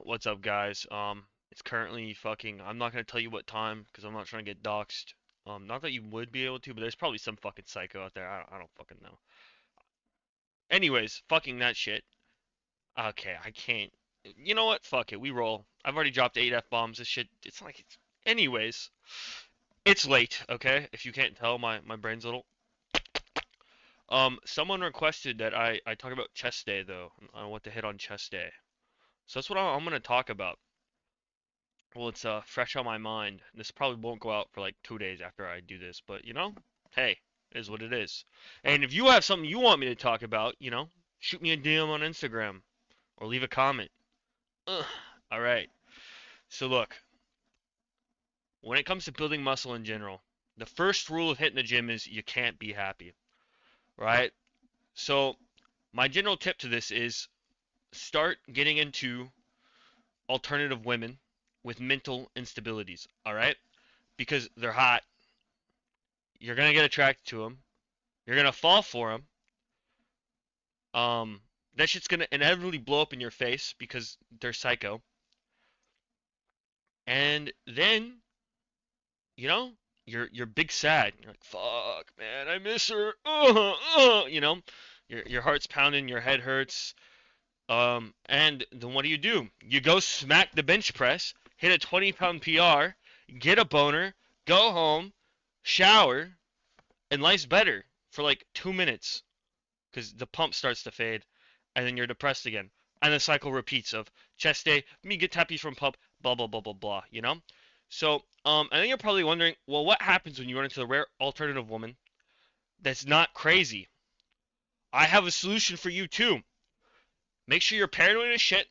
What's up, guys? It's currently fucking. I'm not gonna tell you what time because I'm not trying to get doxxed. Not that you would be able to, but there's probably some fucking psycho out there. I don't fucking know. Anyways, fucking that shit. Okay, I can't. You know what? Fuck it. We roll. I've already dropped 8 F-bombs. This shit. It's like it's. Anyways, it's late. Okay, if you can't tell, my brain's a little. Someone requested that I talk about chest day though. I want to hit on chest day. So that's what I'm gonna talk about. Well, it's fresh on my mind. This probably won't go out for like 2 days after I do this, but hey, it is what it is. And if you have something you want me to talk about, shoot me a DM on Instagram or leave a comment. Ugh. All right. So look, when it comes to building muscle in general, the first rule of hitting the gym is you can't be happy, right? So my general tip to this is start getting into alternative women with mental instabilities, all right? Because they're hot. You're gonna get attracted to them. You're gonna fall for them. Um, that shit's gonna inevitably blow up in your face because they're psycho. And then, you know, you're big sad. You're like, fuck, man, I miss her. Your heart's pounding, your head hurts. And then what do? You go smack the bench press, hit a 20-pound PR, get a boner, go home, shower, and life's better for like 2 minutes. Because the pump starts to fade, and then you're depressed again. And the cycle repeats of chest day, me get happy from pump, blah blah blah blah blah. So, and then you're probably wondering, well, what happens when you run into the rare alternative woman that's not crazy? I have a solution for you too. Make sure you're paranoid as shit,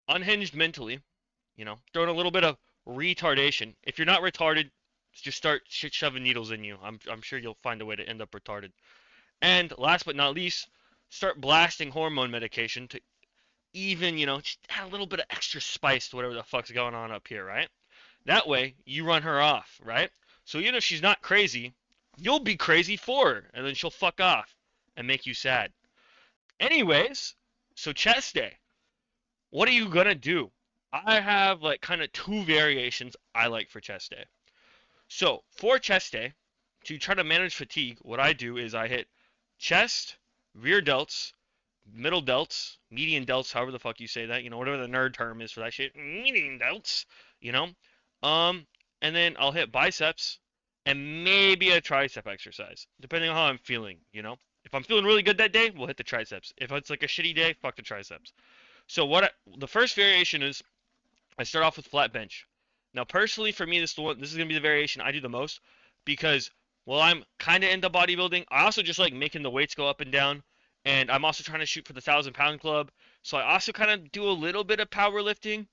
unhinged mentally, throwing a little bit of retardation. If you're not retarded, just start shit shoving needles in you. I'm sure you'll find a way to end up retarded. And last but not least, start blasting hormone medication to even, just add a little bit of extra spice to whatever the fuck's going on up here, right? That way, you run her off, right? So even if she's not crazy, you'll be crazy for her, and then she'll fuck off and make you sad. Anyways, so chest day. What are you gonna do? I have like kind of two variations I like for chest day. So for chest day, to try to manage fatigue, what I do is I hit chest, rear delts, middle delts, median delts, however the fuck you say that, whatever the nerd term is for that shit, median delts, you know. Um, and then I'll hit biceps and maybe a tricep exercise, depending on how I'm feeling. If I'm feeling really good that day, we'll hit the triceps. If it's like a shitty day, fuck the triceps. So the first variation is I start off with flat bench. Now, personally, for me, this is gonna be the variation I do the most because I'm kind of into bodybuilding. I also just like making the weights go up and down, and I'm also trying to shoot for the 1,000 pound club. So I also kind of do a little bit of powerlifting.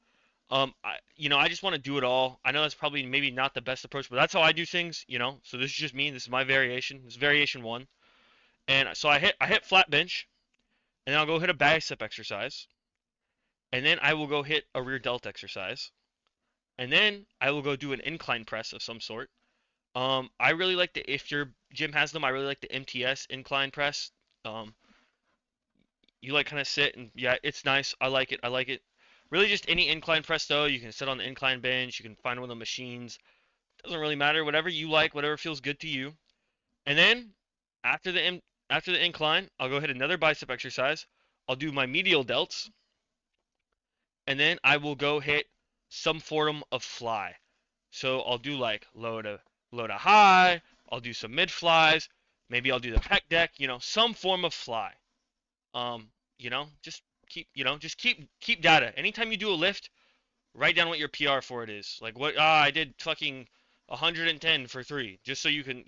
I just want to do it all. I know that's probably maybe not the best approach, but that's how I do things. So this is just me. This is my variation. This is variation one. And so I hit flat bench, and then I'll go hit a bicep exercise, and then I will go hit a rear delt exercise, and then I will go do an incline press of some sort. I really like if your gym has them, I really like the MTS incline press. Um, you like kind of sit and yeah, it's nice. I like it. I like it. Really, just any incline press though. You can sit on the incline bench. You can find one of the machines. Doesn't really matter. Whatever you like, whatever feels good to you. And then after the incline, I'll go hit another bicep exercise. I'll do my medial delts, and then I will go hit some form of fly. So I'll do like low to high. I'll do some mid flies. Maybe I'll do the pec deck. Some form of fly. Just keep data. Anytime you do a lift, write down what your PR for it is. Like what I did fucking 110 for three, just so you can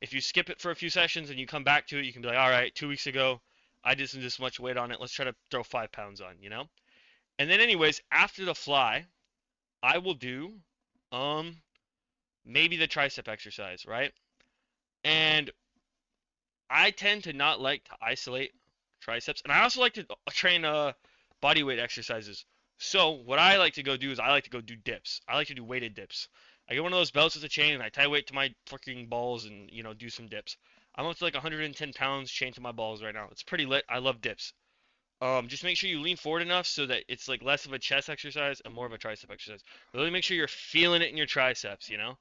if you skip it for a few sessions and you come back to it, you can be like, all right, 2 weeks ago I did this much weight on it. Let's try to throw 5 pounds on. And then anyways, after the fly, I will do um maybe the tricep exercise, right? And I tend to not like to isolate triceps, and I also like to train body weight exercises. So what I like to go do is I like to go do dips. I like to do weighted dips. I get one of those belts with a chain and I tie weight to my fucking balls and do some dips. I'm up to like 110 pounds chained to my balls right now. It's pretty lit. I love dips. Just make sure you lean forward enough so that it's like less of a chest exercise and more of a tricep exercise. Really make sure you're feeling it in your triceps, you know?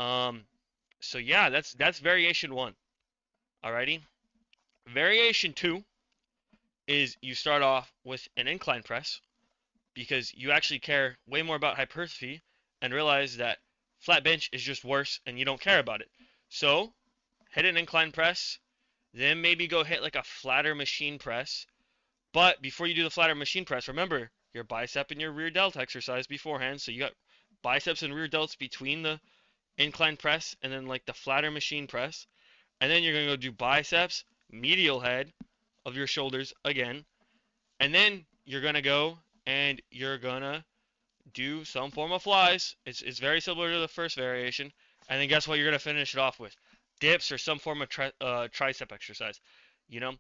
Um, so yeah, that's variation one. Alrighty. Variation two is you start off with an incline press because you actually care way more about hypertrophy and realize that flat bench is just worse and you don't care about it. So hit an incline press, then maybe go hit like a flatter machine press. But before you do the flatter machine press, remember your bicep and your rear delt exercise beforehand. So you got biceps and rear delts between the incline press and then like the flatter machine press. And then you're going to go do biceps, medial head of your shoulders again. And then you're going to go and you're going to do some form of flies. It's very similar to the first variation. And then guess what you're going to finish it off with? Dips or some form of tricep exercise. You know,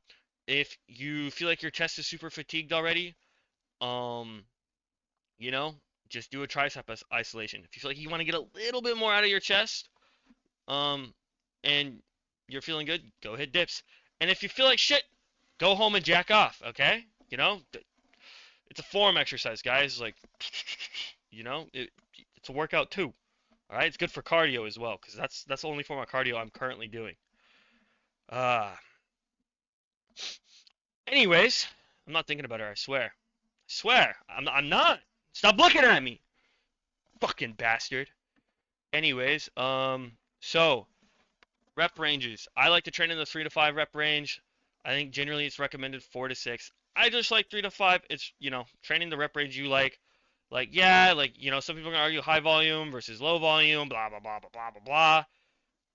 if you feel like your chest is super fatigued already, um, you know, just do a tricep isolation. If you feel like you want to get a little bit more out of your chest, um, and you're feeling good, go hit dips. And if you feel like shit, go home and jack off, okay? You know, it's a form exercise, guys. Like, you know, it's a workout too. All right, it's good for cardio as well, because that's the only form of cardio I'm currently doing. Uh, anyways, I'm not thinking about her. I swear. I swear, I'm not. Stop looking at me, fucking bastard. Anyways, so rep ranges. I like to train in the 3 to 5 rep range. I think generally it's recommended 4 to 6. I just like 3 to 5. It's, you know, training the rep range you like. Like, yeah, like, you know, some people are gonna argue high volume versus low volume, blah blah blah blah blah blah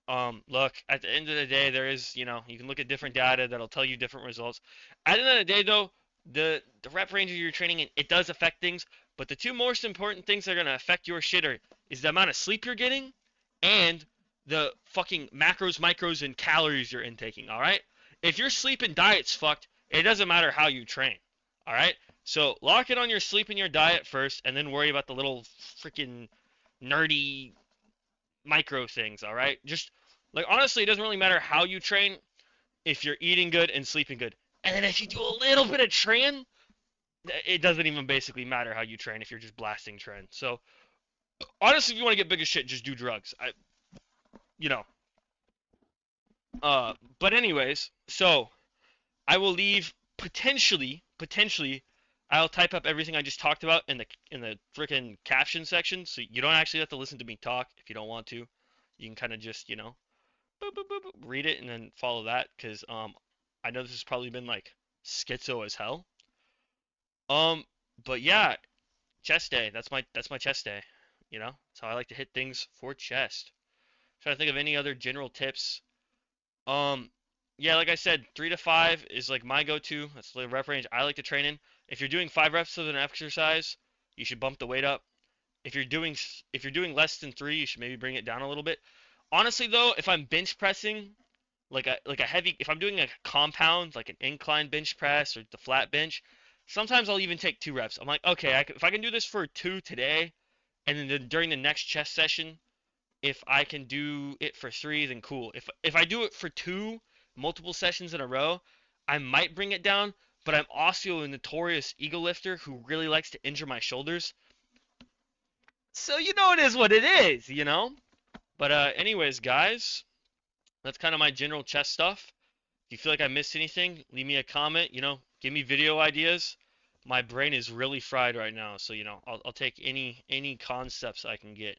blah. Look, at the end of the day, there is, you know, you can look at different data that'll tell you different results. At the end of the day, though, the rep range you're training in, it does affect things. But the two most important things that are gonna affect your shitter is the amount of sleep you're getting, and the fucking macros, micros, and calories you're intaking. All right. If your sleep and diet's fucked, it doesn't matter how you train. All right. So lock it on your sleep and your diet first, and then worry about the little freaking nerdy micro things. All right. Just like honestly, it doesn't really matter how you train if you're eating good and sleeping good. And then if you do a little bit of train, it doesn't even basically matter how you train if you're just blasting trend. So honestly, if you want to get big as shit, just do drugs. You know. But anyways, so I will leave potentially, I'll type up everything I just talked about in the freaking caption section, so you don't actually have to listen to me talk if you don't want to. You can kind of just, you know, boop, boop, boop, read it and then follow that, because I know this has probably been like schizo as hell. Um, but yeah, chest day. That's my chest day. You know, that's how I like to hit things for chest. Trying to think of any other general tips. Um, yeah, like I said, 3 to 5 is like my go-to. That's the rep range I like to train in. If you're doing 5 reps of an exercise, you should bump the weight up. If you're doing less than 3, you should maybe bring it down a little bit. Honestly, though, if I'm bench pressing like a heavy, if I'm doing a compound like an incline bench press or the flat bench, sometimes I'll even take 2 reps. I'm like, okay, if I can do this for 2 today, and then during the next chest session, if I can do it for 3, then cool. If I do it for 2 multiple sessions in a row, I might bring it down, but I'm also a notorious ego lifter who really likes to injure my shoulders. So you know it is what it is, you know? But anyways, guys, that's kind of my general chest stuff. If you feel like I missed anything, leave me a comment, you know, give me video ideas. My brain is really fried right now, so you know, I'll take any concepts I can get.